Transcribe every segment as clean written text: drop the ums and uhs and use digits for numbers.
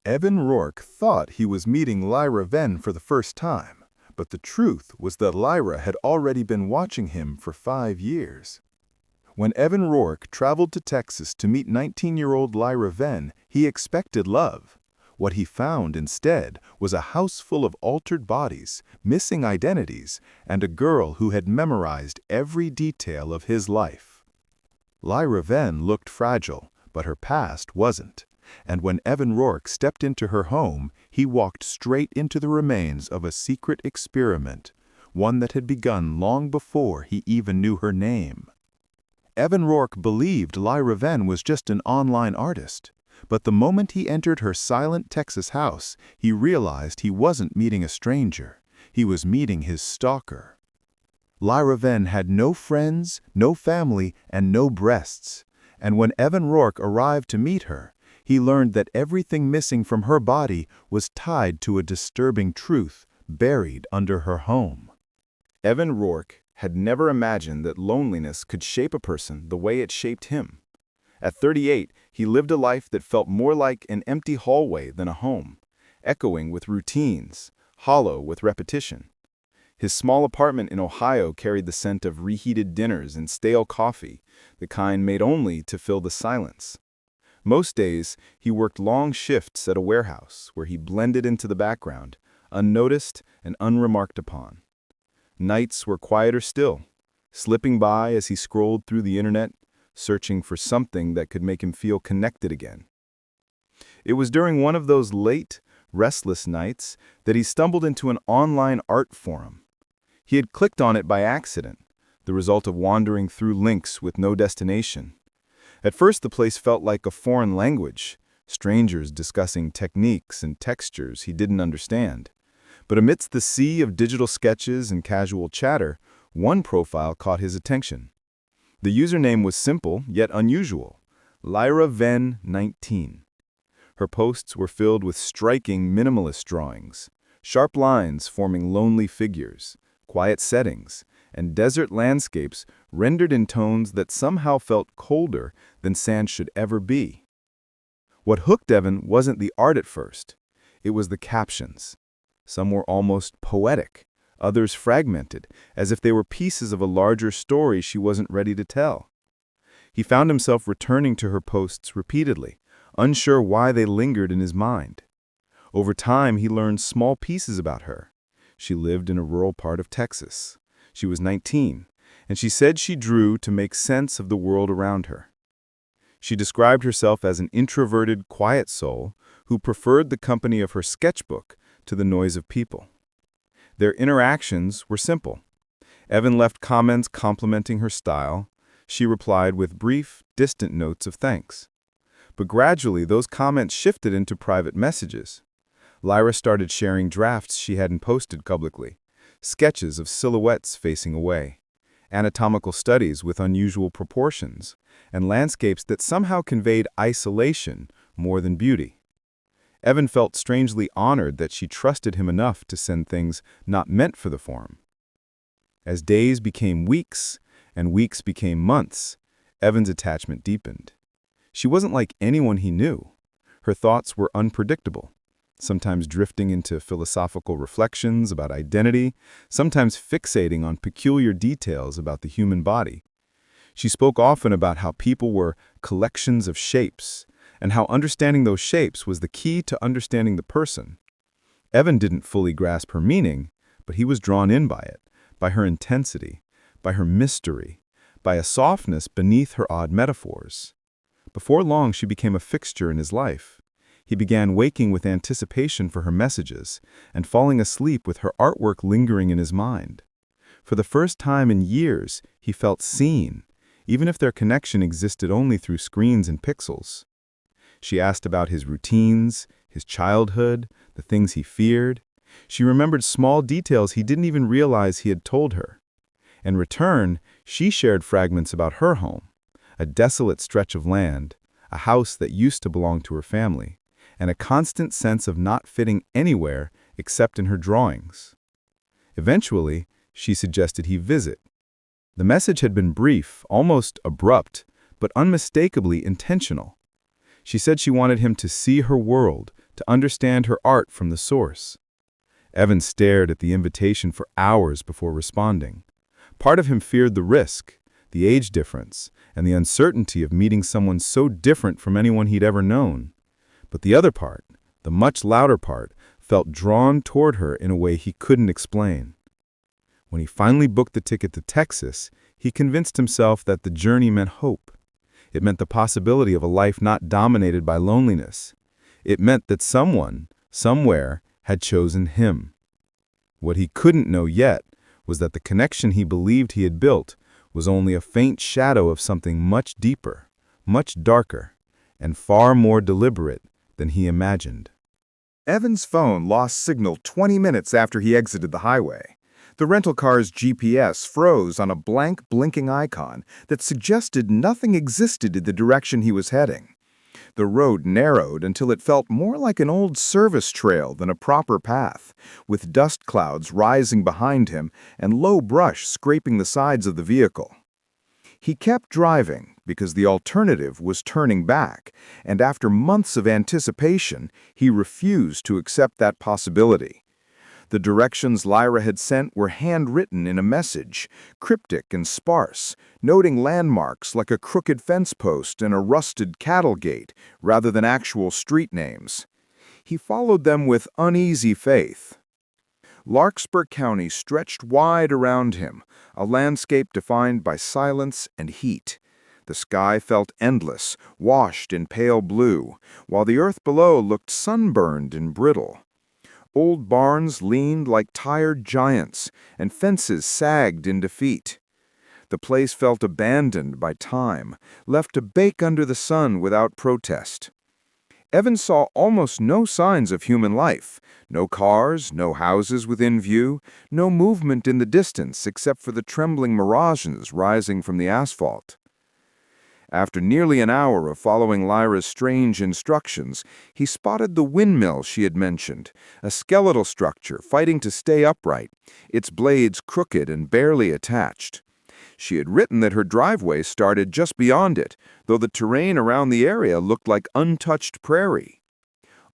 Evan Rourke thought he was meeting Lyra Venn for the first time, but the truth was that Lyra had already been watching him for 5 years. When Evan Rourke traveled to Texas to meet 19-year-old Lyra Venn, he expected love. What he found instead was a house full of altered bodies, missing identities, and a girl who had memorized every detail of his life. Lyra Venn looked fragile, but her past wasn't. And when Evan Rourke stepped into her home, he walked straight into the remains of a secret experiment, one that had begun long before he even knew her name. Evan Rourke believed Lyra Venn was just an online artist, but the moment he entered her silent Texas house, he realized he wasn't meeting a stranger. He was meeting his stalker. Lyra Venn had no friends, no family, and no breasts. And when Evan Rourke arrived to meet her, he learned that everything missing from her body was tied to a disturbing truth buried under her home. Evan Rourke had never imagined that loneliness could shape a person the way it shaped him. At 38, he lived a life that felt more like an empty hallway than a home, echoing with routines, hollow with repetition. His small apartment in Ohio carried the scent of reheated dinners and stale coffee, the kind made only to fill the silence. Most days, he worked long shifts at a warehouse where he blended into the background, unnoticed and unremarked upon. Nights were quieter still, slipping by as he scrolled through the internet, searching for something that could make him feel connected again. It was during one of those late, restless nights that he stumbled into an online art forum. He had clicked on it by accident, the result of wandering through links with no destination. At first, the place felt like a foreign language, strangers discussing techniques and textures he didn't understand. But amidst the sea of digital sketches and casual chatter, one profile caught his attention. The username was simple yet unusual: Lyra Venn 19. Her posts were filled with striking minimalist drawings, sharp lines forming lonely figures, quiet settings, and desert landscapes rendered in tones that somehow felt colder than sand should ever be. What hooked Evan wasn't the art at first. It was the captions. Some were almost poetic, others fragmented, as if they were pieces of a larger story she wasn't ready to tell. He found himself returning to her posts repeatedly, unsure why they lingered in his mind. Over time, he learned small pieces about her. She lived in a rural part of Texas. She was 19, and she said she drew to make sense of the world around her. She described herself as an introverted, quiet soul who preferred the company of her sketchbook to the noise of people. Their interactions were simple. Evan left comments complimenting her style. She replied with brief, distant notes of thanks. But gradually, those comments shifted into private messages. Lyra started sharing drafts she hadn't posted publicly, sketches of silhouettes facing away, anatomical studies with unusual proportions, and landscapes that somehow conveyed isolation more than beauty. Evan felt strangely honored that she trusted him enough to send things not meant for the forum. As days became weeks, and weeks became months, Evan's attachment deepened. She wasn't like anyone he knew. Her thoughts were unpredictable, sometimes drifting into philosophical reflections about identity, sometimes fixating on peculiar details about the human body. She spoke often about how people were collections of shapes, and how understanding those shapes was the key to understanding the person. Evan didn't fully grasp her meaning, but he was drawn in by it, by her intensity, by her mystery, by a softness beneath her odd metaphors. Before long, she became a fixture in his life. He began waking with anticipation for her messages and falling asleep with her artwork lingering in his mind. For the first time in years, he felt seen, even if their connection existed only through screens and pixels. She asked about his routines, his childhood, the things he feared. She remembered small details he didn't even realize he had told her. In return, she shared fragments about her home, a desolate stretch of land, a house that used to belong to her family, and a constant sense of not fitting anywhere except in her drawings. Eventually, she suggested he visit. The message had been brief, almost abrupt, but unmistakably intentional. She said she wanted him to see her world, to understand her art from the source. Evan stared at the invitation for hours before responding. Part of him feared the risk, the age difference, and the uncertainty of meeting someone so different from anyone he'd ever known. But the other part, the much louder part, felt drawn toward her in a way he couldn't explain. When he finally booked the ticket to Texas, he convinced himself that the journey meant hope. It meant the possibility of a life not dominated by loneliness. It meant that someone, somewhere, had chosen him. What he couldn't know yet was that the connection he believed he had built was only a faint shadow of something much deeper, much darker, and far more deliberate than he imagined. Evan's phone lost signal 20 minutes after he exited the highway. The rental car's GPS froze on a blank, blinking icon that suggested nothing existed in the direction he was heading. The road narrowed until it felt more like an old service trail than a proper path, with dust clouds rising behind him and low brush scraping the sides of the vehicle. He kept driving because the alternative was turning back, and after months of anticipation, he refused to accept that possibility. The directions Lyra had sent were handwritten in a message, cryptic and sparse, noting landmarks like a crooked fence post and a rusted cattle gate, rather than actual street names. He followed them with uneasy faith. Larkspur County stretched wide around him, a landscape defined by silence and heat. The sky felt endless, washed in pale blue, while the earth below looked sunburned and brittle. Old barns leaned like tired giants, and fences sagged in defeat. The place felt abandoned by time, left to bake under the sun without protest. Evan saw almost no signs of human life, no cars, no houses within view, no movement in the distance except for the trembling mirages rising from the asphalt. After nearly an hour of following Lyra's strange instructions, he spotted the windmill she had mentioned, a skeletal structure fighting to stay upright, its blades crooked and barely attached. She had written that her driveway started just beyond it, though the terrain around the area looked like untouched prairie.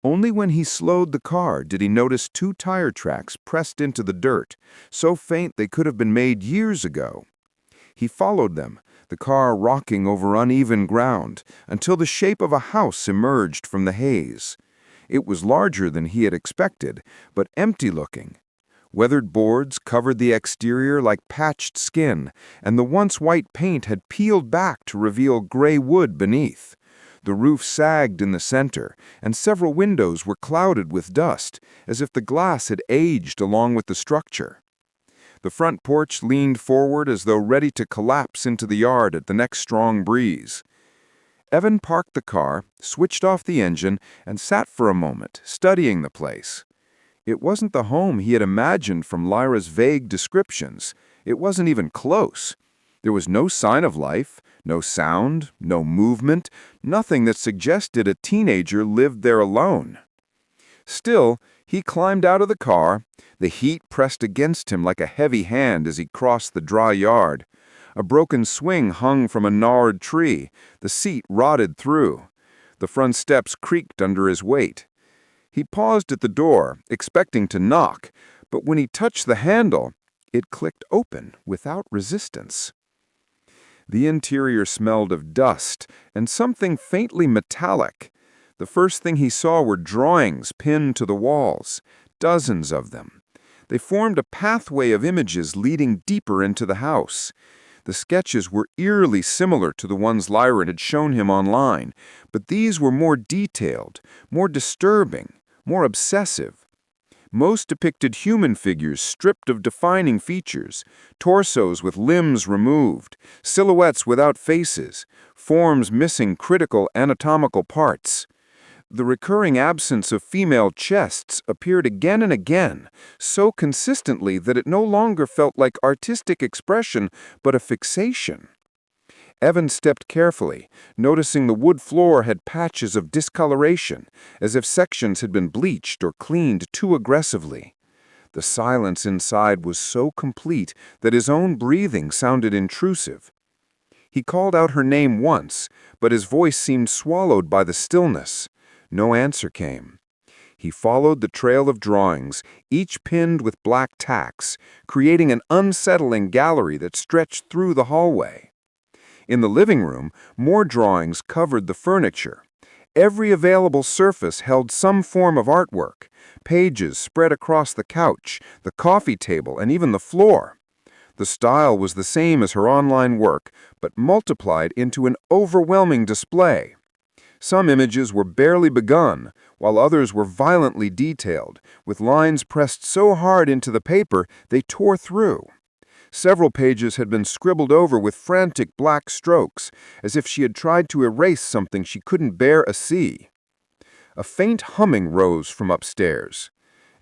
Only when he slowed the car did he notice 2 tire tracks pressed into the dirt, so faint they could have been made years ago. He followed them, the car rocking over uneven ground, until the shape of a house emerged from the haze. It was larger than he had expected, but empty-looking. Weathered boards covered the exterior like patched skin, and the once white paint had peeled back to reveal gray wood beneath. The roof sagged in the center, and several windows were clouded with dust, as if the glass had aged along with the structure. The front porch leaned forward as though ready to collapse into the yard at the next strong breeze. Evan parked the car, switched off the engine, and sat for a moment, studying the place. It wasn't the home he had imagined from Lyra's vague descriptions. It wasn't even close. There was no sign of life, no sound, no movement, nothing that suggested a teenager lived there alone. Still, he climbed out of the car. The heat pressed against him like a heavy hand as he crossed the dry yard. A broken swing hung from a gnarled tree. The seat rotted through. The front steps creaked under his weight. He paused at the door, expecting to knock, but when he touched the handle, it clicked open without resistance. The interior smelled of dust and something faintly metallic. The first thing he saw were drawings pinned to the walls, dozens of them. They formed a pathway of images leading deeper into the house. The sketches were eerily similar to the ones Lyra had shown him online, but these were more detailed, more disturbing, more obsessive. Most depicted human figures stripped of defining features, torsos with limbs removed, silhouettes without faces, forms missing critical anatomical parts. The recurring absence of female chests appeared again and again, so consistently that it no longer felt like artistic expression but a fixation. Evan stepped carefully, noticing the wood floor had patches of discoloration, as if sections had been bleached or cleaned too aggressively. The silence inside was so complete that his own breathing sounded intrusive. He called out her name once, but his voice seemed swallowed by the stillness. No answer came. He followed the trail of drawings, each pinned with black tacks, creating an unsettling gallery that stretched through the hallway. In the living room, more drawings covered the furniture. Every available surface held some form of artwork. Pages spread across the couch, the coffee table, and even the floor. The style was the same as her online work, but multiplied into an overwhelming display. Some images were barely begun, while others were violently detailed, with lines pressed so hard into the paper they tore through. Several pages had been scribbled over with frantic black strokes, as if she had tried to erase something she couldn't bear to see. A faint humming rose from upstairs.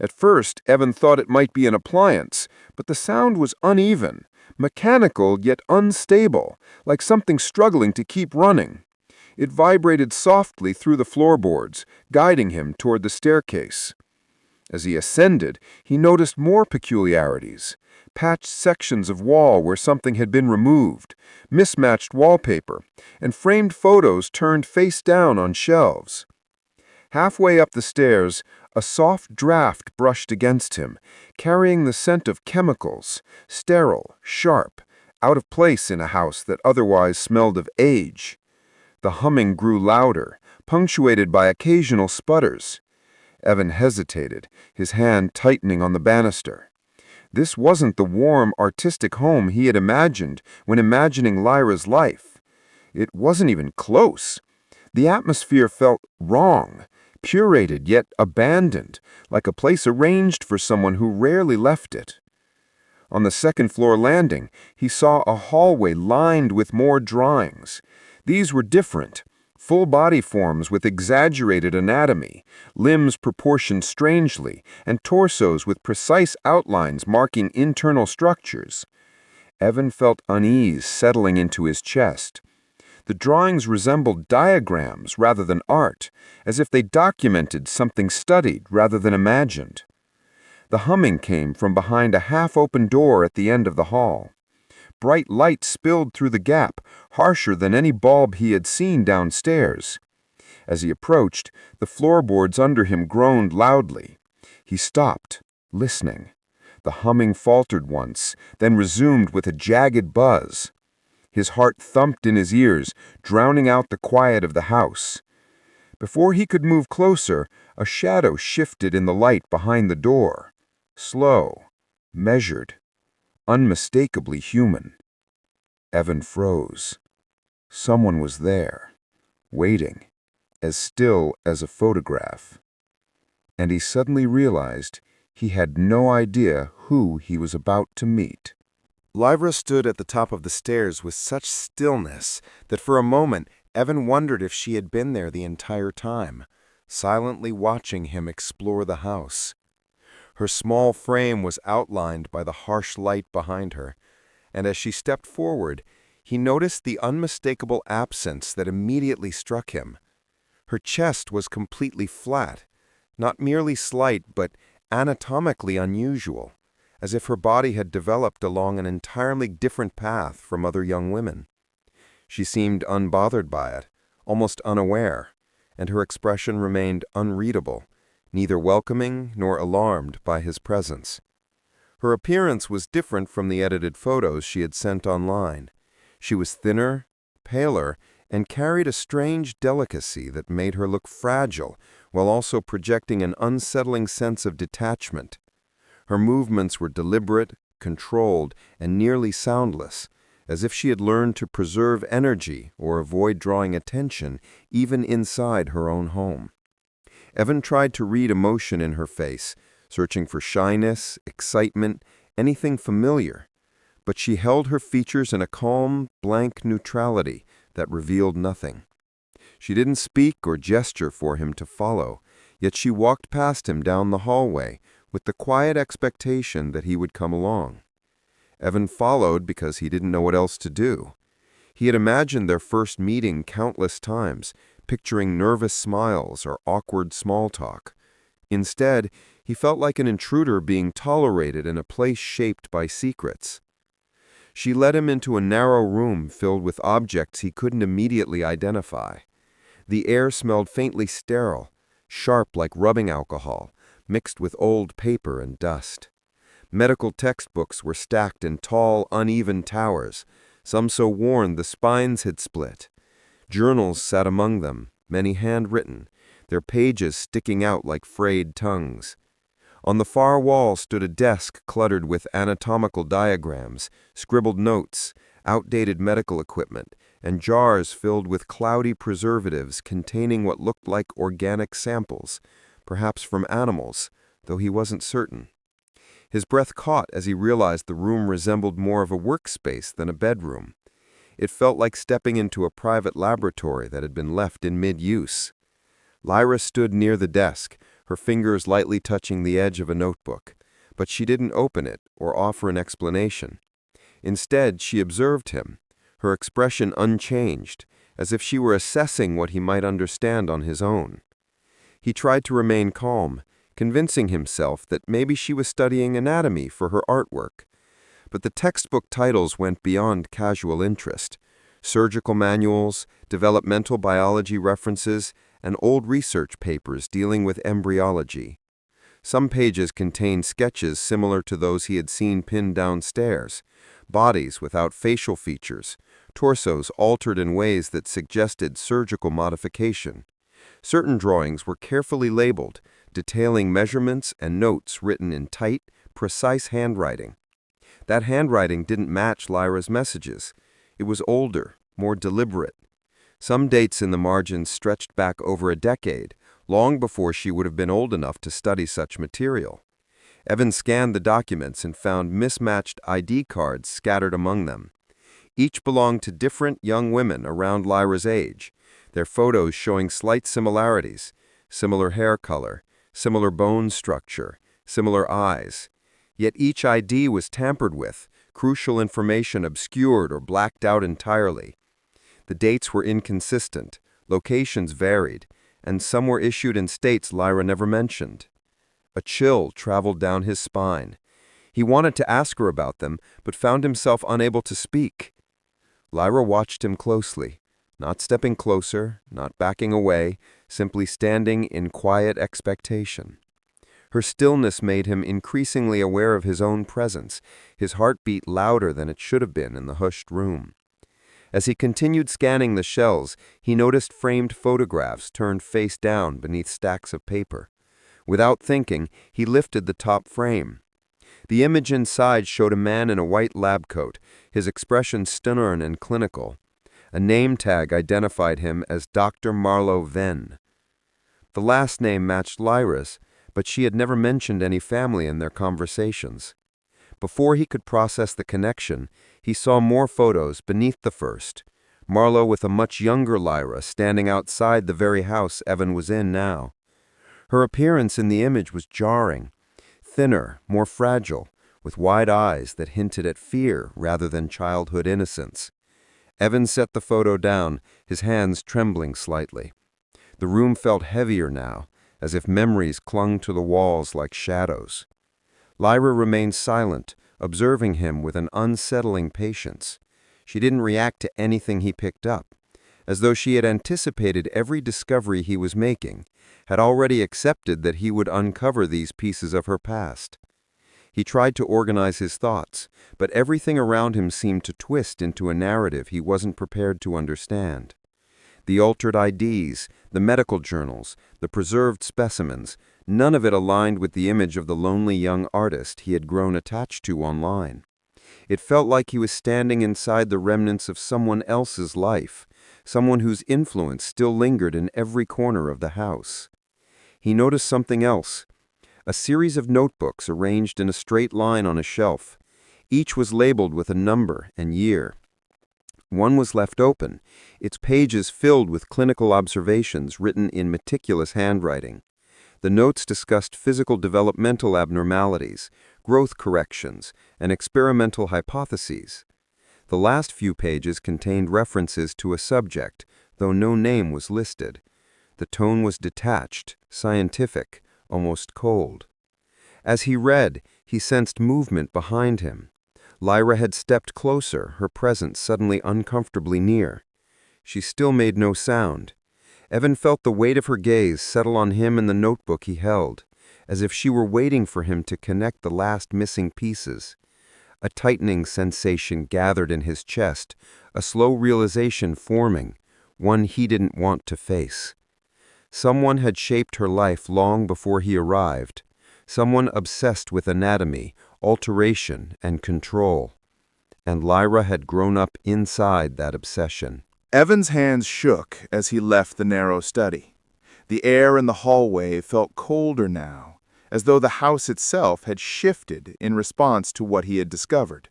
At first, Evan thought it might be an appliance, but the sound was uneven, mechanical yet unstable, like something struggling to keep running. It vibrated softly through the floorboards, guiding him toward the staircase. As he ascended, he noticed more peculiarities. Patched sections of wall where something had been removed, mismatched wallpaper, and framed photos turned face down on shelves. Halfway up the stairs, a soft draft brushed against him, carrying the scent of chemicals, sterile, sharp, out of place in a house that otherwise smelled of age. The humming grew louder, punctuated by occasional sputters. Evan hesitated, his hand tightening on the banister. This wasn't the warm, artistic home he had imagined when imagining Lyra's life. It wasn't even close. The atmosphere felt wrong, curated yet abandoned, like a place arranged for someone who rarely left it. On the second-floor landing, he saw a hallway lined with more drawings. These were different. Full body forms with exaggerated anatomy, limbs proportioned strangely, and torsos with precise outlines marking internal structures. Evan felt unease settling into his chest. The drawings resembled diagrams rather than art, as if they documented something studied rather than imagined. The humming came from behind a half-open door at the end of the hall. Bright light spilled through the gap, harsher than any bulb he had seen downstairs. As he approached, the floorboards under him groaned loudly. He stopped, listening. The humming faltered once, then resumed with a jagged buzz. His heart thumped in his ears, drowning out the quiet of the house. Before he could move closer, a shadow shifted in the light behind the door. Slow, measured, unmistakably human. Evan froze. Someone was there, waiting, as still as a photograph. And he suddenly realized he had no idea who he was about to meet. Lyra stood at the top of the stairs with such stillness that for a moment Evan wondered if she had been there the entire time, silently watching him explore the house. Her small frame was outlined by the harsh light behind her, and as she stepped forward, he noticed the unmistakable absence that immediately struck him. Her chest was completely flat, not merely slight but anatomically unusual, as if her body had developed along an entirely different path from other young women. She seemed unbothered by it, almost unaware, and her expression remained unreadable, neither welcoming nor alarmed by his presence. Her appearance was different from the edited photos she had sent online. She was thinner, paler, and carried a strange delicacy that made her look fragile, while also projecting an unsettling sense of detachment. Her movements were deliberate, controlled, and nearly soundless, as if she had learned to preserve energy or avoid drawing attention even inside her own home. Evan tried to read emotion in her face, searching for shyness, excitement, anything familiar, but she held her features in a calm, blank neutrality that revealed nothing. She didn't speak or gesture for him to follow, yet she walked past him down the hallway with the quiet expectation that he would come along. Evan followed because he didn't know what else to do. He had imagined their first meeting countless times, picturing nervous smiles or awkward small talk. Instead, he felt like an intruder being tolerated in a place shaped by secrets. She led him into a narrow room filled with objects he couldn't immediately identify. The air smelled faintly sterile. sharp like rubbing alcohol, mixed with old paper and dust. Medical textbooks were stacked in tall, uneven towers, some so worn the spines had split. Journals sat among them, many handwritten, their pages sticking out like frayed tongues. On the far wall stood a desk cluttered with anatomical diagrams, scribbled notes, outdated medical equipment, and jars filled with cloudy preservatives containing what looked like organic samples, perhaps from animals, though he wasn't certain. His breath caught as he realized the room resembled more of a workspace than a bedroom. It felt like stepping into a private laboratory that had been left in mid-use. Lyra stood near the desk, her fingers lightly touching the edge of a notebook, but she didn't open it or offer an explanation. Instead, she observed him, her expression unchanged, as if she were assessing what he might understand on his own. He tried to remain calm, convincing himself that maybe she was studying anatomy for her artwork. But the textbook titles went beyond casual interest. Surgical manuals, developmental biology references, and old research papers dealing with embryology. Some pages contained sketches similar to those he had seen pinned downstairs, bodies without facial features, torsos altered in ways that suggested surgical modification. Certain drawings were carefully labeled, detailing measurements and notes written in tight, precise handwriting. That handwriting didn't match Lyra's messages. It was older, more deliberate. Some dates in the margins stretched back over a decade, long before she would have been old enough to study such material. Evan scanned the documents and found mismatched ID cards scattered among them. Each belonged to different young women around Lyra's age, their photos showing slight similarities, similar hair color, similar bone structure, similar eyes. Yet each ID was tampered with, crucial information obscured or blacked out entirely. The dates were inconsistent, locations varied, and some were issued in states Lyra never mentioned. A chill traveled down his spine. He wanted to ask her about them, but found himself unable to speak. Lyra watched him closely, not stepping closer, not backing away, simply standing in quiet expectation. Her stillness made him increasingly aware of his own presence, his heartbeat louder than it should have been in the hushed room. As he continued scanning the shelves, he noticed framed photographs turned face down beneath stacks of paper. Without thinking, he lifted the top frame. The image inside showed a man in a white lab coat, his expression stern and clinical. A name tag identified him as Dr. Lyra Venn. The last name matched Lyra's, but she had never mentioned any family in their conversations. Before he could process the connection, he saw more photos beneath the first. Marlowe with a much younger Lyra standing outside the very house Evan was in now. Her appearance in the image was jarring, thinner, more fragile, with wide eyes that hinted at fear rather than childhood innocence. Evan set the photo down, his hands trembling slightly. The room felt heavier now, as if memories clung to the walls like shadows. Lyra remained silent, observing him with an unsettling patience. She didn't react to anything he picked up, as though she had anticipated every discovery he was making, had already accepted that he would uncover these pieces of her past. He tried to organize his thoughts, but everything around him seemed to twist into a narrative he wasn't prepared to understand. The altered IDs, the medical journals, the preserved specimens, none of it aligned with the image of the lonely young artist he had grown attached to online. It felt like he was standing inside the remnants of someone else's life, someone whose influence still lingered in every corner of the house. He noticed something else. A series of notebooks arranged in a straight line on a shelf. Each was labeled with a number and year. One was left open, its pages filled with clinical observations written in meticulous handwriting. The notes discussed physical developmental abnormalities, growth corrections, and experimental hypotheses. The last few pages contained references to a subject, though no name was listed. The tone was detached, scientific, almost cold. As he read, he sensed movement behind him. Lyra had stepped closer, her presence suddenly uncomfortably near. She still made no sound. Evan felt the weight of her gaze settle on him and the notebook he held, as if she were waiting for him to connect the last missing pieces. A tightening sensation gathered in his chest, a slow realization forming, one he didn't want to face. Someone had shaped her life long before he arrived, someone obsessed with anatomy, alteration, and control. And Lyra had grown up inside that obsession. Evan's hands shook as he left the narrow study. The air in the hallway felt colder now, as though the house itself had shifted in response to what he had discovered.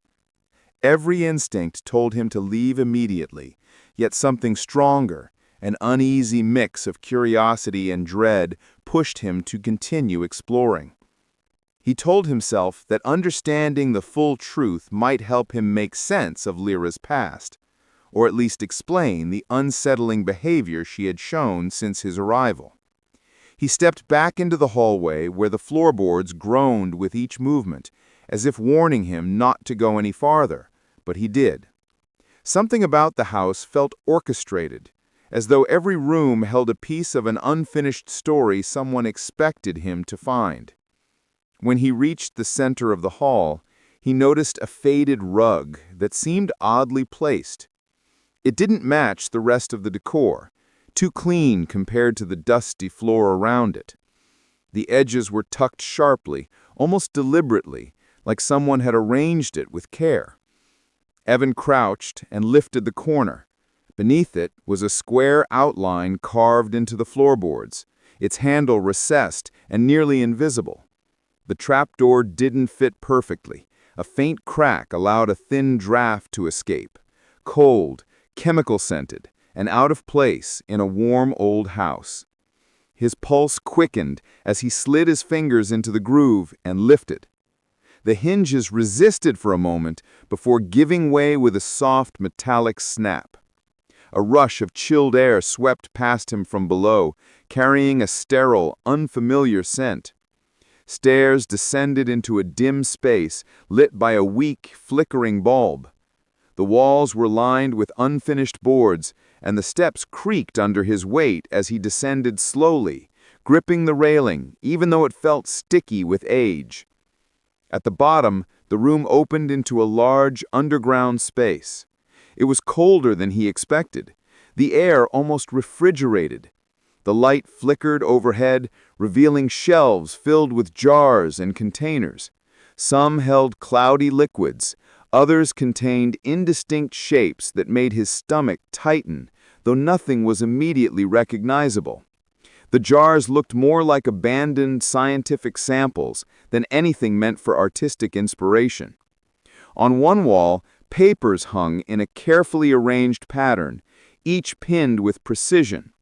Every instinct told him to leave immediately, yet something stronger, an uneasy mix of curiosity and dread, pushed him to continue exploring. He told himself that understanding the full truth might help him make sense of Lyra's past, or at least explain the unsettling behavior she had shown since his arrival. He stepped back into the hallway where the floorboards groaned with each movement, as if warning him not to go any farther, but he did. Something about the house felt orchestrated, as though every room held a piece of an unfinished story someone expected him to find. When he reached the center of the hall, he noticed a faded rug that seemed oddly placed. It didn't match the rest of the decor, too clean compared to the dusty floor around it. The edges were tucked sharply, almost deliberately, like someone had arranged it with care. Evan crouched and lifted the corner. Beneath it was a square outline carved into the floorboards, its handle recessed and nearly invisible. The trapdoor didn't fit perfectly. A faint crack allowed a thin draft to escape, cold, chemical-scented, and out of place in a warm old house. His pulse quickened as he slid his fingers into the groove and lifted. The hinges resisted for a moment before giving way with a soft metallic snap. A rush of chilled air swept past him from below, carrying a sterile, unfamiliar scent. Stairs descended into a dim space lit by a weak, flickering bulb. The walls were lined with unfinished boards, and the steps creaked under his weight as he descended slowly, gripping the railing, even though it felt sticky with age. At the bottom, the room opened into a large, underground space. It was colder than he expected, the air almost refrigerated. The light flickered overhead, revealing shelves filled with jars and containers. Some held cloudy liquids, others contained indistinct shapes that made his stomach tighten, though nothing was immediately recognizable. The jars looked more like abandoned scientific samples than anything meant for artistic inspiration. On one wall, papers hung in a carefully arranged pattern, each pinned with precision.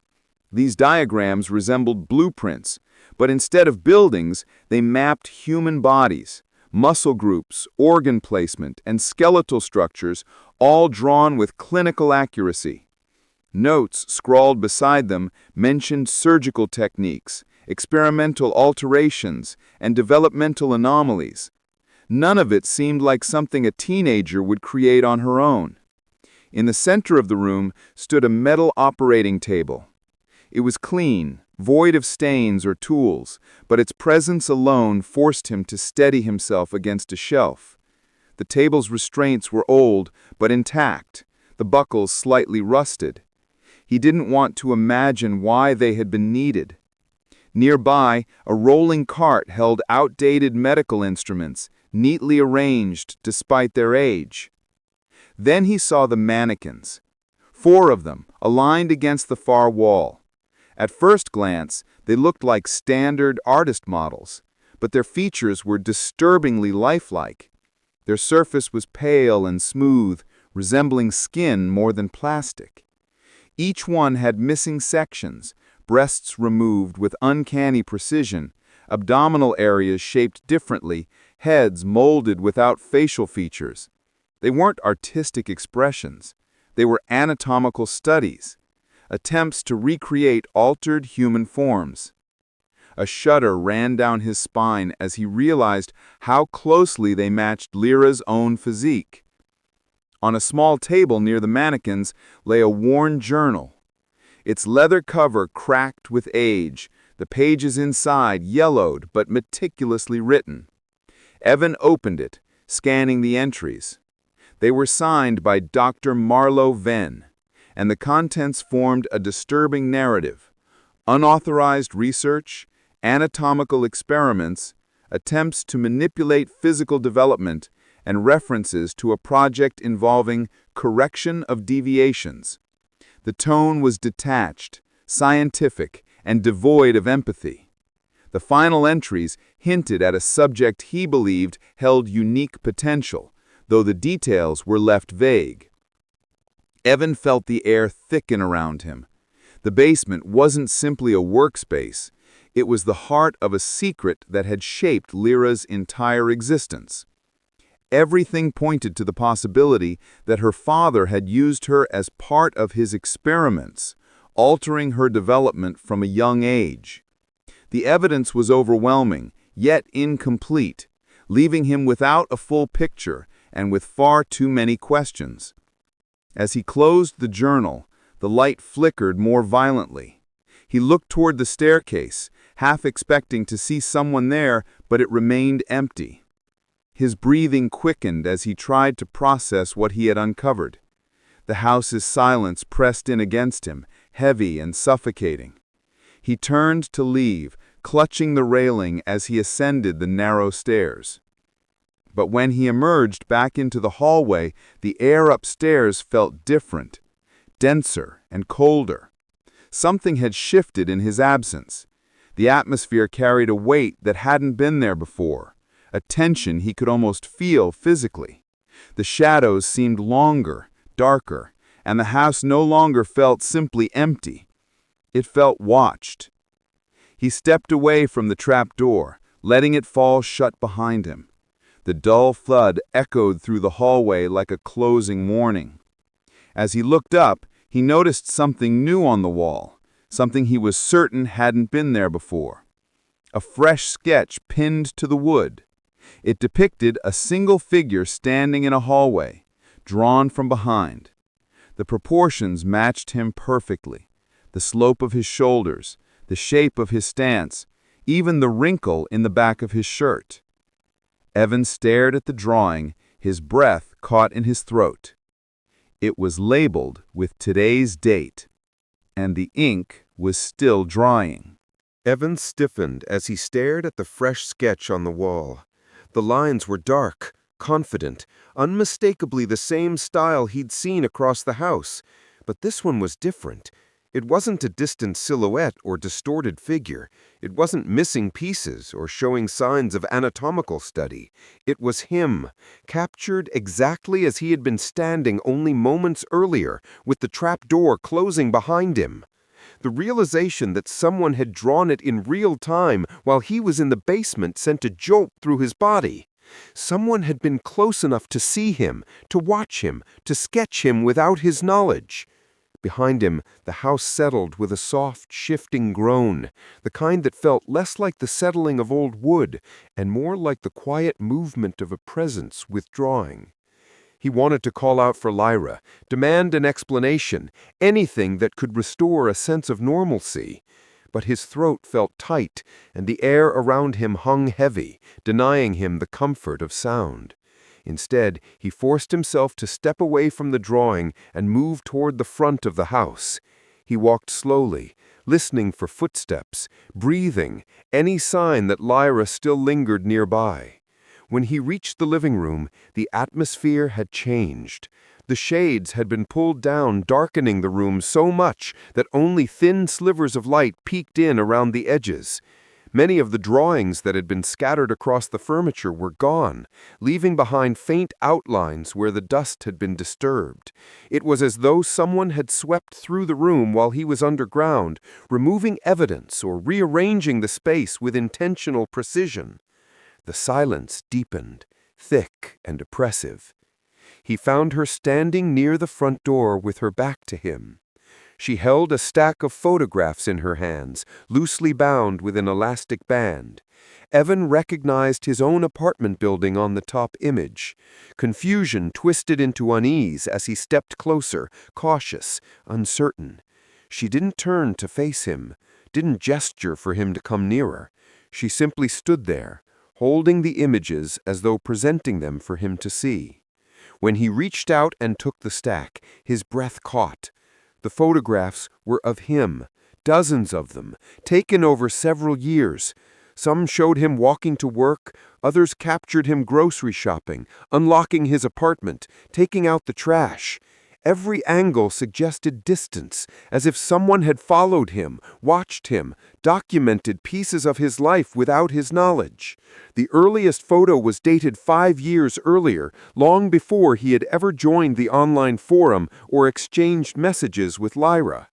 These diagrams resembled blueprints, but instead of buildings, they mapped human bodies, muscle groups, organ placement, and skeletal structures, all drawn with clinical accuracy. Notes scrawled beside them mentioned surgical techniques, experimental alterations, and developmental anomalies. None of it seemed like something a teenager would create on her own. In the center of the room stood a metal operating table. It was clean, void of stains or tools, but its presence alone forced him to steady himself against a shelf. The table's restraints were old, but intact, the buckles slightly rusted. He didn't want to imagine why they had been needed. Nearby, a rolling cart held outdated medical instruments, neatly arranged despite their age. Then he saw the mannequins. 4 of them, aligned against the far wall. At first glance, they looked like standard artist models, but their features were disturbingly lifelike. Their surface was pale and smooth, resembling skin more than plastic. Each one had missing sections, breasts removed with uncanny precision, abdominal areas shaped differently, heads molded without facial features. They weren't artistic expressions. They were anatomical studies, attempts to recreate altered human forms. A shudder ran down his spine as he realized how closely they matched Lyra's own physique. On a small table near the mannequins lay a worn journal. its leather cover cracked with age, the pages inside yellowed but meticulously written. Evan opened it, scanning the entries. They were signed by Dr. Lyra Venn, and the contents formed a disturbing narrative. Unauthorized research, anatomical experiments, attempts to manipulate physical development, and references to a project involving correction of deviations. The tone was detached, scientific, and devoid of empathy. The final entries hinted at a subject he believed held unique potential, though the details were left vague. Evan felt the air thicken around him. The basement wasn't simply a workspace, it was the heart of a secret that had shaped Lyra's entire existence. Everything pointed to the possibility that her father had used her as part of his experiments, altering her development from a young age. The evidence was overwhelming, yet incomplete, leaving him without a full picture and with far too many questions. As he closed the journal, the light flickered more violently. He looked toward the staircase, half expecting to see someone there, but it remained empty. His breathing quickened as he tried to process what he had uncovered. The house's silence pressed in against him, heavy and suffocating. He turned to leave, clutching the railing as he ascended the narrow stairs. But when he emerged back into the hallway, the air upstairs felt different, denser and colder. Something had shifted in his absence. The atmosphere carried a weight that hadn't been there before, a tension he could almost feel physically. The shadows seemed longer, darker, and the house no longer felt simply empty. It felt watched. He stepped away from the trap door, letting it fall shut behind him. The dull thud echoed through the hallway like a closing warning. As he looked up, he noticed something new on the wall, something he was certain hadn't been there before. A fresh sketch pinned to the wood. It depicted a single figure standing in a hallway, drawn from behind. The proportions matched him perfectly. The slope of his shoulders, the shape of his stance, even the wrinkle in the back of his shirt. Evan stared at the drawing, his breath caught in his throat. It was labeled with today's date, and the ink was still drying. Evan stiffened as he stared at the fresh sketch on the wall. The lines were dark, confident, unmistakably the same style he'd seen across the house. But this one was different. It wasn't a distant silhouette or distorted figure. It wasn't missing pieces or showing signs of anatomical study. It was him, captured exactly as he had been standing only moments earlier, with the trap door closing behind him. The realization that someone had drawn it in real time while he was in the basement sent a jolt through his body. Someone had been close enough to see him, to watch him, to sketch him without his knowledge. Behind him, the house settled with a soft, shifting groan, the kind that felt less like the settling of old wood and more like the quiet movement of a presence withdrawing. He wanted to call out for Lyra, demand an explanation, anything that could restore a sense of normalcy. But his throat felt tight, and the air around him hung heavy, denying him the comfort of sound. Instead, he forced himself to step away from the drawing and move toward the front of the house. He walked slowly, listening for footsteps, breathing, any sign that Lyra still lingered nearby. When he reached the living room, the atmosphere had changed. The shades had been pulled down, darkening the room so much that only thin slivers of light peeked in around the edges. Many of the drawings that had been scattered across the furniture were gone, leaving behind faint outlines where the dust had been disturbed. It was as though someone had swept through the room while he was underground, removing evidence or rearranging the space with intentional precision. The silence deepened, thick and oppressive. He found her standing near the front door with her back to him. She held a stack of photographs in her hands, loosely bound with an elastic band. Evan recognized his own apartment building on the top image. Confusion twisted into unease as he stepped closer, cautious, uncertain. She didn't turn to face him, didn't gesture for him to come nearer. She simply stood there, holding the images as though presenting them for him to see. When he reached out and took the stack, his breath caught. The photographs were of him, dozens of them, taken over several years. Some showed him walking to work, others captured him grocery shopping, unlocking his apartment, taking out the trash. Every angle suggested distance, as if someone had followed him, watched him, documented pieces of his life without his knowledge. The earliest photo was dated 5 years earlier, long before he had ever joined the online forum or exchanged messages with Lyra.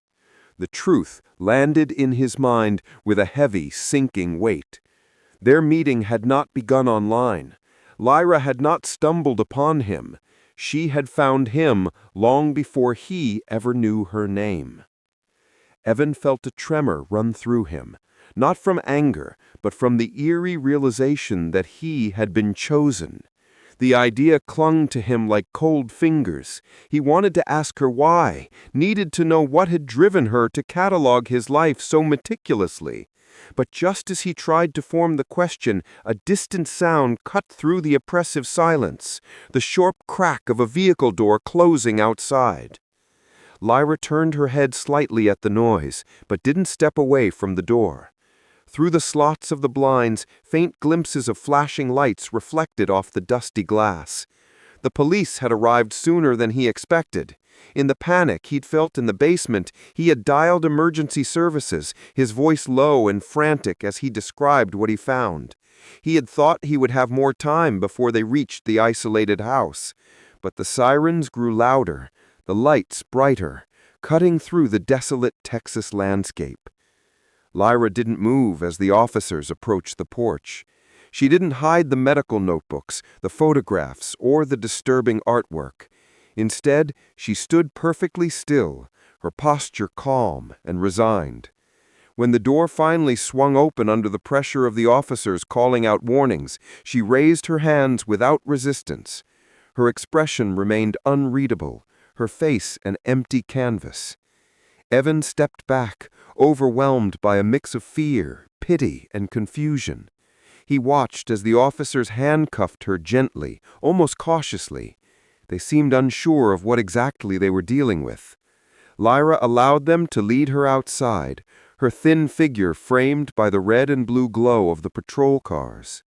The truth landed in his mind with a heavy, sinking weight. Their meeting had not begun online. Lyra had not stumbled upon him. She had found him long before he ever knew her name. Evan felt a tremor run through him, not from anger, but from the eerie realization that he had been chosen. The idea clung to him like cold fingers. He wanted to ask her why, needed to know what had driven her to catalog his life so meticulously. But just as he tried to form the question, a distant sound cut through the oppressive silence, the sharp crack of a vehicle door closing outside. Lyra turned her head slightly at the noise, but didn't step away from the door. Through the slots of the blinds, faint glimpses of flashing lights reflected off the dusty glass. The police had arrived sooner than he expected. In the panic he'd felt in the basement, he had dialed emergency services, his voice low and frantic as he described what he found. He had thought he would have more time before they reached the isolated house. But the sirens grew louder, the lights brighter, cutting through the desolate Texas landscape. Lyra didn't move as the officers approached the porch. She didn't hide the medical notebooks, the photographs, or the disturbing artwork. Instead, she stood perfectly still, her posture calm and resigned. When the door finally swung open under the pressure of the officers calling out warnings, she raised her hands without resistance. Her expression remained unreadable, her face an empty canvas. Evan stepped back, overwhelmed by a mix of fear, pity, and confusion. He watched as the officers handcuffed her gently, almost cautiously. They seemed unsure of what exactly they were dealing with. Lyra allowed them to lead her outside, her thin figure framed by the red and blue glow of the patrol cars.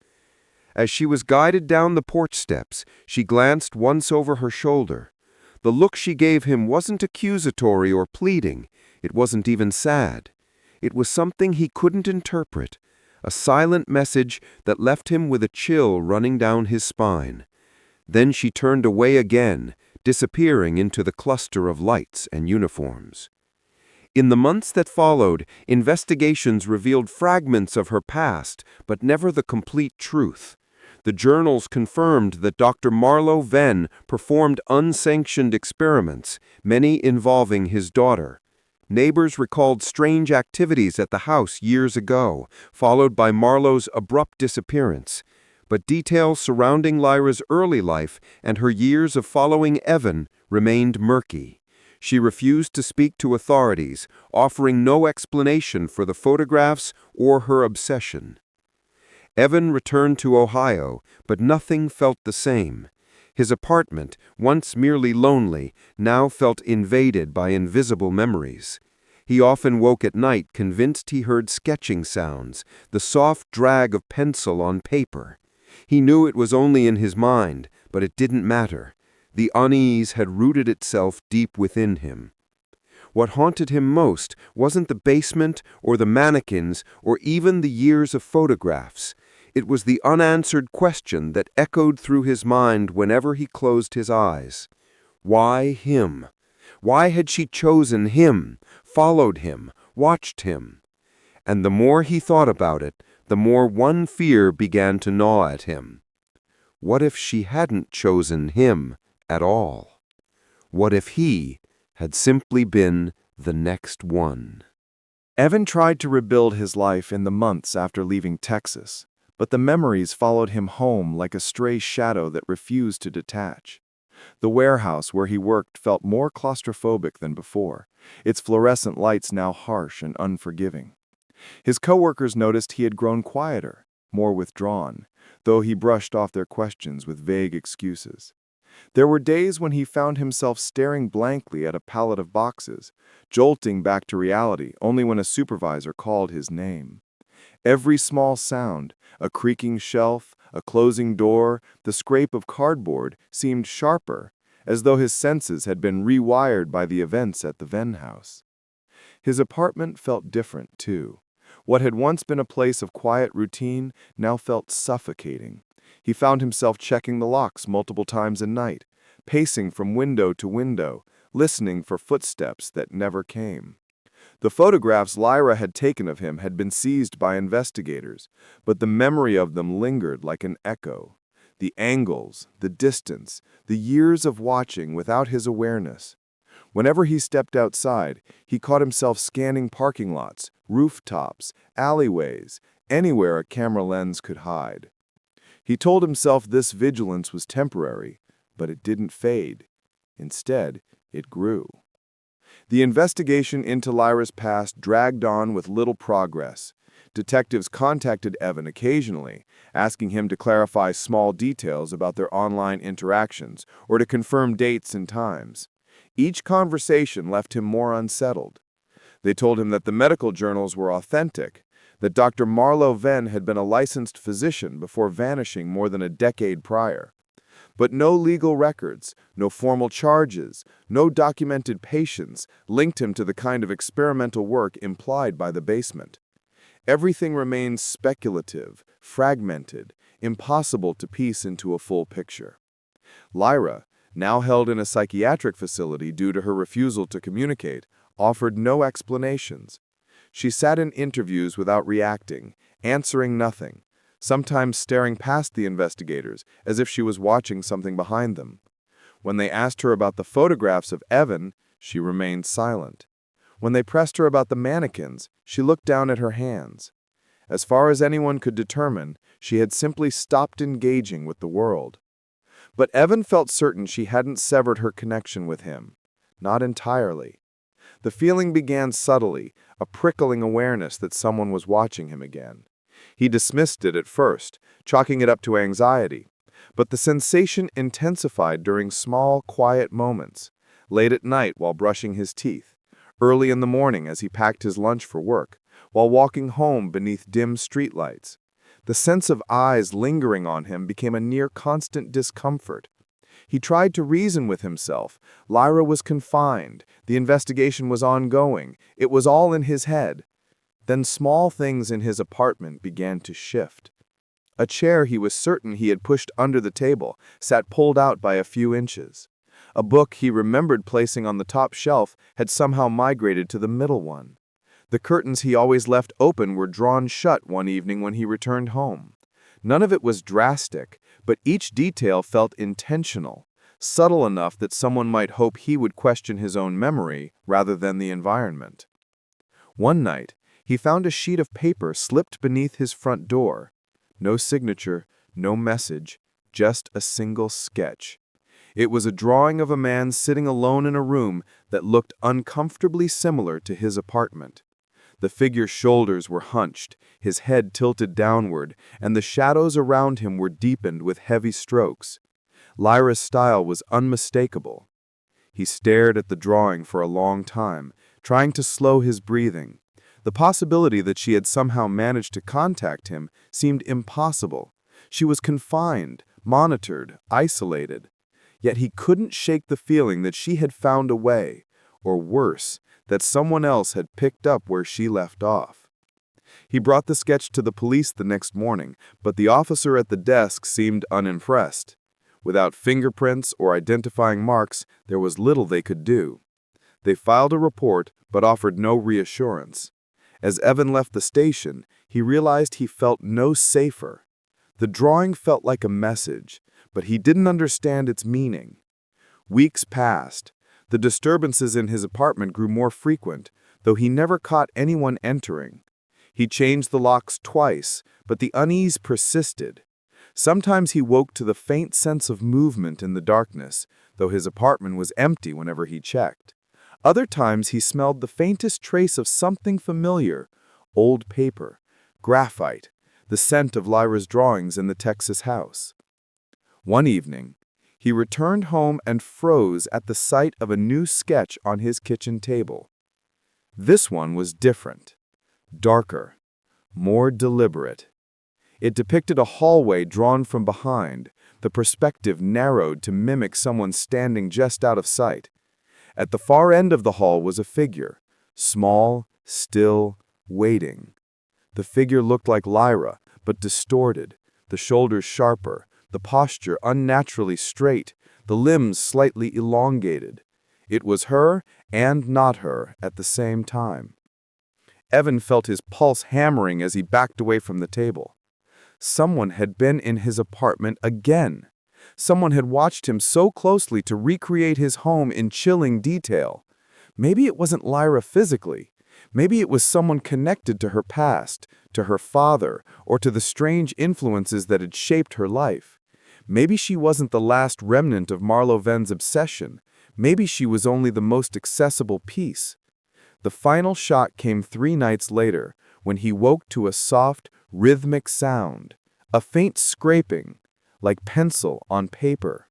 As she was guided down the porch steps, she glanced once over her shoulder. The look she gave him wasn't accusatory or pleading. It wasn't even sad. It was something he couldn't interpret, a silent message that left him with a chill running down his spine. Then she turned away again, disappearing into the cluster of lights and uniforms. In the months that followed, investigations revealed fragments of her past, but never the complete truth. The journals confirmed that Dr. Lyra Venn performed unsanctioned experiments, many involving his daughter. Neighbors recalled strange activities at the house years ago, followed by Marlowe's abrupt disappearance. But details surrounding Lyra's early life and her years of following Evan remained murky. She refused to speak to authorities, offering no explanation for the photographs or her obsession. Evan returned to Ohio, but nothing felt the same. His apartment, once merely lonely, now felt invaded by invisible memories. He often woke at night convinced he heard sketching sounds, the soft drag of pencil on paper. He knew it was only in his mind, but it didn't matter. The unease had rooted itself deep within him. What haunted him most wasn't the basement or the mannequins or even the years of photographs. It was the unanswered question that echoed through his mind whenever he closed his eyes. Why him? Why had she chosen him, followed him, watched him? And the more he thought about it, the more one fear began to gnaw at him. What if she hadn't chosen him at all? What if he had simply been the next one? Evan tried to rebuild his life in the months after leaving Texas, but the memories followed him home like a stray shadow that refused to detach. The warehouse where he worked felt more claustrophobic than before, its fluorescent lights now harsh and unforgiving. His coworkers noticed he had grown quieter, more withdrawn, though he brushed off their questions with vague excuses. There were days when he found himself staring blankly at a pallet of boxes, jolting back to reality only when a supervisor called his name. Every small sound, a creaking shelf, a closing door, the scrape of cardboard, seemed sharper, as though his senses had been rewired by the events at the Venn house. His apartment felt different, too. What had once been a place of quiet routine now felt suffocating. He found himself checking the locks multiple times a night, pacing from window to window, listening for footsteps that never came. The photographs Lyra had taken of him had been seized by investigators, but the memory of them lingered like an echo. The angles, the distance, the years of watching without his awareness. Whenever he stepped outside, he caught himself scanning parking lots, rooftops, alleyways, anywhere a camera lens could hide. He told himself this vigilance was temporary, but it didn't fade. Instead, it grew. The investigation into Lyra's past dragged on with little progress. Detectives contacted Evan occasionally, asking him to clarify small details about their online interactions or to confirm dates and times. Each conversation left him more unsettled. They told him that the medical journals were authentic, that Dr. Lyra Venn had been a licensed physician before vanishing more than a decade prior. But no legal records, no formal charges, no documented patients linked him to the kind of experimental work implied by the basement. Everything remained speculative, fragmented, impossible to piece into a full picture. Lyra, now held in a psychiatric facility due to her refusal to communicate, offered no explanations. She sat in interviews without reacting, answering nothing, sometimes staring past the investigators as if she was watching something behind them. When they asked her about the photographs of Evan, she remained silent. When they pressed her about the mannequins, she looked down at her hands. As far as anyone could determine, she had simply stopped engaging with the world. But Evan felt certain she hadn't severed her connection with him. Not entirely. The feeling began subtly, a prickling awareness that someone was watching him again. He dismissed it at first, chalking it up to anxiety. But the sensation intensified during small, quiet moments, late at night while brushing his teeth, early in the morning as he packed his lunch for work, while walking home beneath dim streetlights. The sense of eyes lingering on him became a near-constant discomfort. He tried to reason with himself. Lyra was confined. The investigation was ongoing. It was all in his head. Then small things in his apartment began to shift. A chair he was certain he had pushed under the table sat pulled out by a few inches. A book he remembered placing on the top shelf had somehow migrated to the middle one. The curtains he always left open were drawn shut one evening when he returned home. None of it was drastic, but each detail felt intentional, subtle enough that someone might hope he would question his own memory rather than the environment. One night, he found a sheet of paper slipped beneath his front door. No signature, no message, just a single sketch. It was a drawing of a man sitting alone in a room that looked uncomfortably similar to his apartment. The figure's shoulders were hunched, his head tilted downward, and the shadows around him were deepened with heavy strokes. Lyra's style was unmistakable. He stared at the drawing for a long time, trying to slow his breathing. The possibility that she had somehow managed to contact him seemed impossible. She was confined, monitored, isolated. Yet he couldn't shake the feeling that she had found a way, or worse, that someone else had picked up where she left off. He brought the sketch to the police the next morning, but the officer at the desk seemed unimpressed. Without fingerprints or identifying marks, there was little they could do. They filed a report, but offered no reassurance. As Evan left the station, he realized he felt no safer. The drawing felt like a message, but he didn't understand its meaning. Weeks passed. The disturbances in his apartment grew more frequent, though he never caught anyone entering. He changed the locks twice, but the unease persisted. Sometimes he woke to the faint sense of movement in the darkness, though his apartment was empty whenever he checked. Other times he smelled the faintest trace of something familiar: old paper, graphite, the scent of Lyra's drawings in the Texas house. One evening, he returned home and froze at the sight of a new sketch on his kitchen table. This one was different, darker, more deliberate. It depicted a hallway drawn from behind, the perspective narrowed to mimic someone standing just out of sight. At the far end of the hall was a figure, small, still, waiting. The figure looked like Lyra, but distorted, the shoulders sharper, the posture unnaturally straight, the limbs slightly elongated. It was her and not her at the same time. Evan felt his pulse hammering as he backed away from the table. Someone had been in his apartment again. Someone had watched him so closely to recreate his home in chilling detail. Maybe it wasn't Lyra physically. Maybe it was someone connected to her past, to her father, or to the strange influences that had shaped her life. Maybe she wasn't the last remnant of Lyra Venn's obsession. Maybe she was only the most accessible piece. The final shot came 3 nights later, when he woke to a soft, rhythmic sound, a faint scraping, like pencil on paper.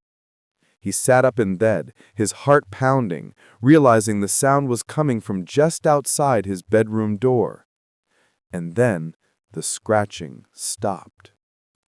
He sat up in bed, his heart pounding, realizing the sound was coming from just outside his bedroom door. And then the scratching stopped.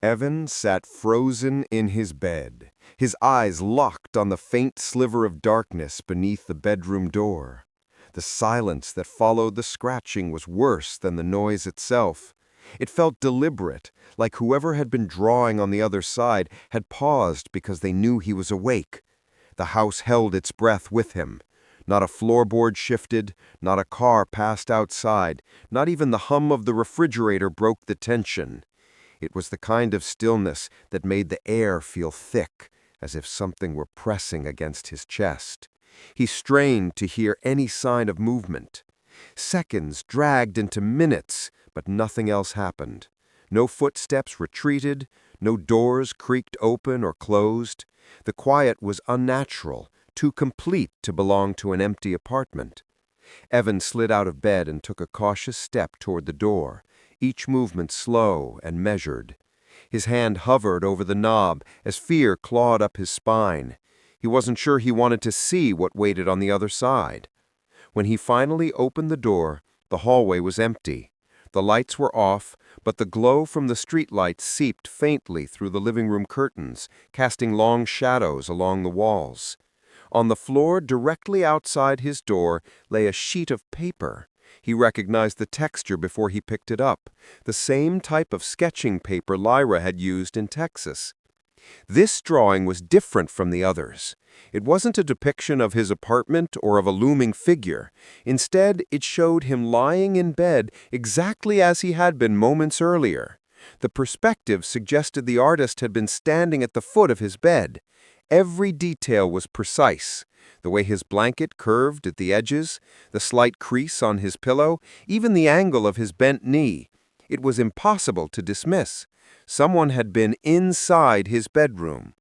Evan sat frozen in his bed, his eyes locked on the faint sliver of darkness beneath the bedroom door. The silence that followed the scratching was worse than the noise itself. It felt deliberate, like whoever had been drawing on the other side had paused because they knew he was awake. The house held its breath with him. Not a floorboard shifted, not a car passed outside, not even the hum of the refrigerator broke the tension. It was the kind of stillness that made the air feel thick, as if something were pressing against his chest. He strained to hear any sign of movement. Seconds dragged into minutes, but nothing else happened. No footsteps retreated, no doors creaked open or closed. The quiet was unnatural, too complete to belong to an empty apartment. Evan slid out of bed and took a cautious step toward the door, each movement slow and measured. His hand hovered over the knob as fear clawed up his spine. He wasn't sure he wanted to see what waited on the other side. When he finally opened the door, the hallway was empty. The lights were off, but the glow from the streetlights seeped faintly through the living room curtains, casting long shadows along the walls. On the floor directly outside his door lay a sheet of paper. He recognized the texture before he picked it up, the same type of sketching paper Lyra had used in Texas. This drawing was different from the others. It wasn't a depiction of his apartment or of a looming figure. Instead, it showed him lying in bed exactly as he had been moments earlier. The perspective suggested the artist had been standing at the foot of his bed. Every detail was precise. The way his blanket curved at the edges, the slight crease on his pillow, even the angle of his bent knee. It was impossible to dismiss. Someone had been inside his bedroom.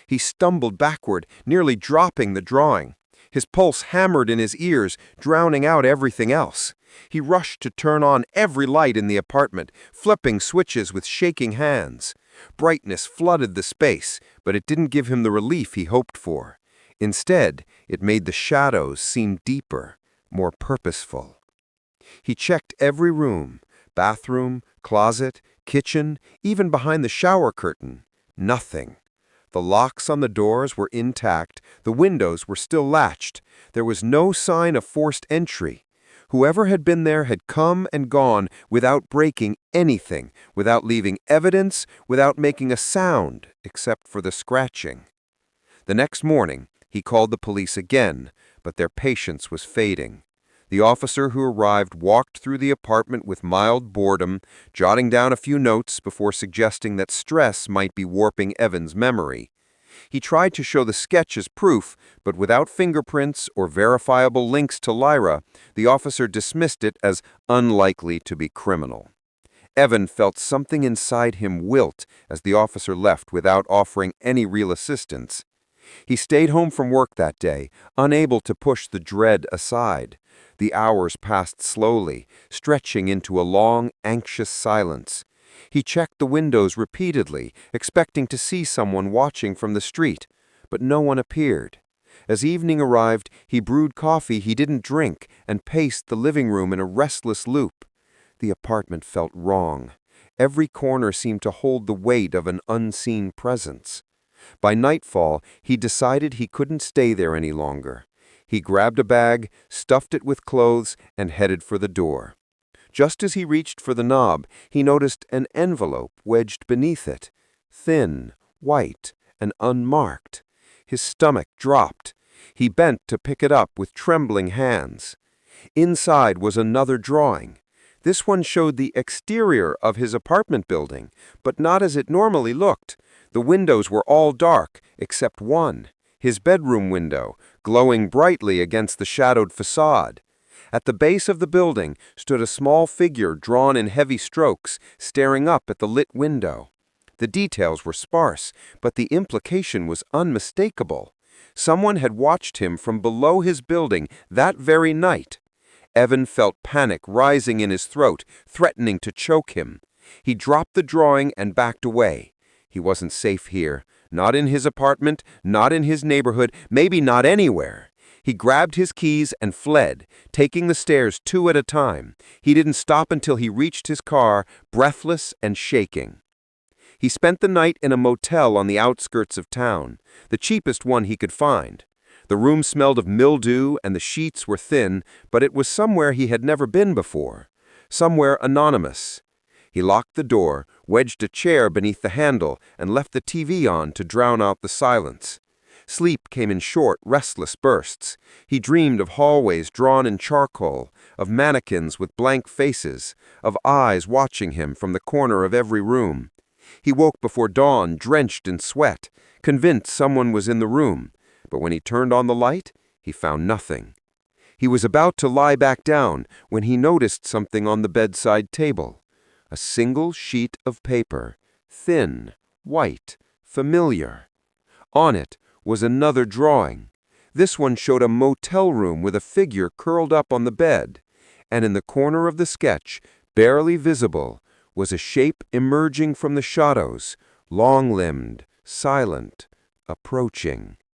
He stumbled backward, nearly dropping the drawing. His pulse hammered in his ears, drowning out everything else. He rushed to turn on every light in the apartment, flipping switches with shaking hands. Brightness flooded the space, but it didn't give him the relief he hoped for. Instead, it made the shadows seem deeper, more purposeful. He checked every room, bathroom, closet, kitchen, even behind the shower curtain. Nothing. The locks on the doors were intact, the windows were still latched. There was no sign of forced entry. Whoever had been there had come and gone without breaking anything, without leaving evidence, without making a sound, except for the scratching. The next morning, he called the police again, but their patience was fading. The officer who arrived walked through the apartment with mild boredom, jotting down a few notes before suggesting that stress might be warping Evan's memory. He tried to show the sketch as proof, but without fingerprints or verifiable links to Lyra, the officer dismissed it as unlikely to be criminal. Evan felt something inside him wilt as the officer left without offering any real assistance. He stayed home from work that day, unable to push the dread aside. The hours passed slowly, stretching into a long, anxious silence. He checked the windows repeatedly, expecting to see someone watching from the street, but no one appeared. As evening arrived, he brewed coffee he didn't drink and paced the living room in a restless loop. The apartment felt wrong. Every corner seemed to hold the weight of an unseen presence. By nightfall, he decided he couldn't stay there any longer. He grabbed a bag, stuffed it with clothes, and headed for the door. Just as he reached for the knob, he noticed an envelope wedged beneath it, thin, white, and unmarked. His stomach dropped. He bent to pick it up with trembling hands. Inside was another drawing. This one showed the exterior of his apartment building, but not as it normally looked. The windows were all dark, except one, his bedroom window, glowing brightly against the shadowed facade. At the base of the building stood a small figure drawn in heavy strokes, staring up at the lit window. The details were sparse, but the implication was unmistakable. Someone had watched him from below his building that very night. Evan felt panic rising in his throat, threatening to choke him. He dropped the drawing and backed away. He wasn't safe here. Not in his apartment, not in his neighborhood, maybe not anywhere. He grabbed his keys and fled, taking the stairs 2 at a time. He didn't stop until he reached his car, breathless and shaking. He spent the night in a motel on the outskirts of town, the cheapest one he could find. The room smelled of mildew and the sheets were thin, but it was somewhere he had never been before, somewhere anonymous. He locked the door, wedged a chair beneath the handle, and left the TV on to drown out the silence. Sleep came in short, restless bursts. He dreamed of hallways drawn in charcoal, of mannequins with blank faces, of eyes watching him from the corner of every room. He woke before dawn, drenched in sweat, convinced someone was in the room, but when he turned on the light, he found nothing. He was about to lie back down when he noticed something on the bedside table. A single sheet of paper, thin, white, familiar. On it was another drawing. This one showed a motel room with a figure curled up on the bed, and in the corner of the sketch, barely visible, was a shape emerging from the shadows, long-limbed, silent, approaching.